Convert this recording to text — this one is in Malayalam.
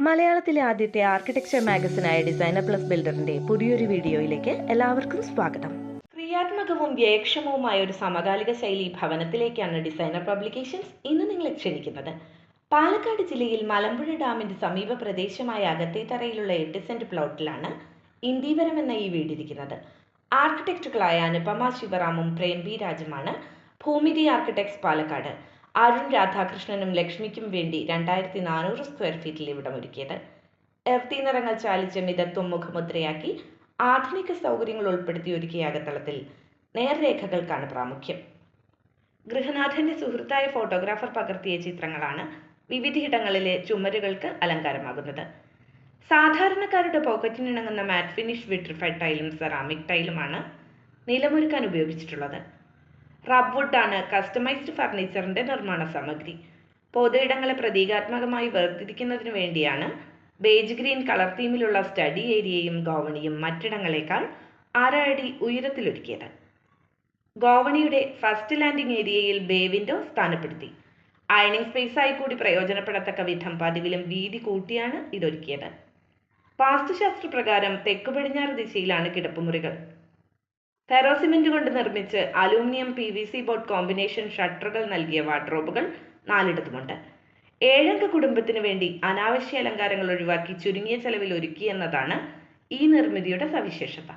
മലയാളത്തിലെ ആദ്യത്തെ ആർക്കിടെക്ചർ മാഗസിനായ ഡിസൈനർ പ്ലസ് ബിൽഡറിന്റെ പുതിയൊരു വീഡിയോയിലേക്ക് എല്ലാവർക്കും സ്വാഗതം. ക്രിയാത്മകവും വ്യയക്ഷമവുമായ ഒരു സമകാലിക ശൈലി ഭവനത്തിലേക്കാണ് ഡിസൈനർ പബ്ലിക്കേഷൻസ് ഇന്ന് നിങ്ങളെ ക്ഷണിക്കുന്നത്. പാലക്കാട് ജില്ലയിൽ മലമ്പുഴ ഡാമിന്റെ സമീപ പ്രദേശമായ അകത്തേത്തറയിലുള്ള 8 സെന്റ് പ്ലോട്ടിലാണ് ഇന്ദീവരം എന്ന ഈ വീടിരിക്കുന്നത്. ആർക്കിടെക്റ്റുകളായ അനുപമ ശിവറാമും പ്രേം ബി രാജുമാണ് ഭൂമിതി ആർക്കിടെക്ട്സ് പാലക്കാട് അരുൺ രാധാകൃഷ്ണനും ലക്ഷ്മിക്കും വേണ്ടി 2400 സ്ക്വയർ ഫീറ്റിൽ ഇവിടം ഒരുക്കിയത്. എർത്തി നിറങ്ങൾ ചാലിച്ച് മിതത്വം മുഖമുദ്രയാക്കി ആധുനിക സൗകര്യങ്ങൾ ഉൾപ്പെടുത്തി ഒരുക്കിയ അകത്തളത്തിൽ നേർരേഖകൾക്കാണ് പ്രാമുഖ്യം. ഗൃഹനാഥന്റെ സുഹൃത്തായ ഫോട്ടോഗ്രാഫർ പകർത്തിയ ചിത്രങ്ങളാണ് വിവിധയിടങ്ങളിലെ ചുമരുകൾക്ക് അലങ്കാരമാകുന്നത്. സാധാരണക്കാരുടെ പോക്കറ്റിനിണങ്ങുന്ന മാറ്റ് ഫിനിഷ് വിട്രിഫൈഡ് ടൈലും സെറാമിക് ടൈലുമാണ് നിലമൊരുക്കാൻ ഉപയോഗിച്ചിട്ടുള്ളത്. റബ്വുഡാണ് കസ്റ്റമൈസ്ഡ് ഫർണിച്ചറിന്റെ നിർമ്മാണ സാമഗ്രി. പൊതുയിടങ്ങളെ പ്രതീകാത്മകമായി വേർതിരിക്കുന്നതിനു വേണ്ടിയാണ് ബേജ് ഗ്രീൻ കളർ തീമിലുള്ള സ്റ്റഡി ഏരിയയും ഗോവണിയും മറ്റിടങ്ങളെക്കാൾ 6 അടി ഉയരത്തിലൊരുക്കിയത്. ഗോവണിയുടെ ഫസ്റ്റ് ലാൻഡിംഗ് ഏരിയയിൽ ബേ വിൻഡോ സ്ഥാനപ്പെടുത്തി. അയണിംഗ് സ്പേസായി കൂടി പ്രയോജനപ്പെടത്തക്ക വിധം പതിവിലും വീതി കൂട്ടിയാണ് ഇതൊരുക്കിയത്. വാസ്തുശാസ്ത്രപ്രകാരം തെക്കു പടിഞ്ഞാറ് ദിശയിലാണ് കിടപ്പുമുറികൾ. ഫെറോ സിമെന്റ് കൊണ്ട് നിർമ്മിച്ച് അലൂമിനിയം PVC ബോർഡ് കോമ്പിനേഷൻ ഷട്ടറുകൾ നൽകിയ വാർഡ്രോബുകൾ 4 ഇടത്തുമുണ്ട്. 7 അംഗ കുടുംബത്തിന് വേണ്ടി അനാവശ്യ അലങ്കാരങ്ങൾ ഒഴിവാക്കി ചുരുങ്ങിയ ചെലവിൽ ഒരുക്കി എന്നതാണ് ഈ നിർമ്മിതിയുടെ സവിശേഷത.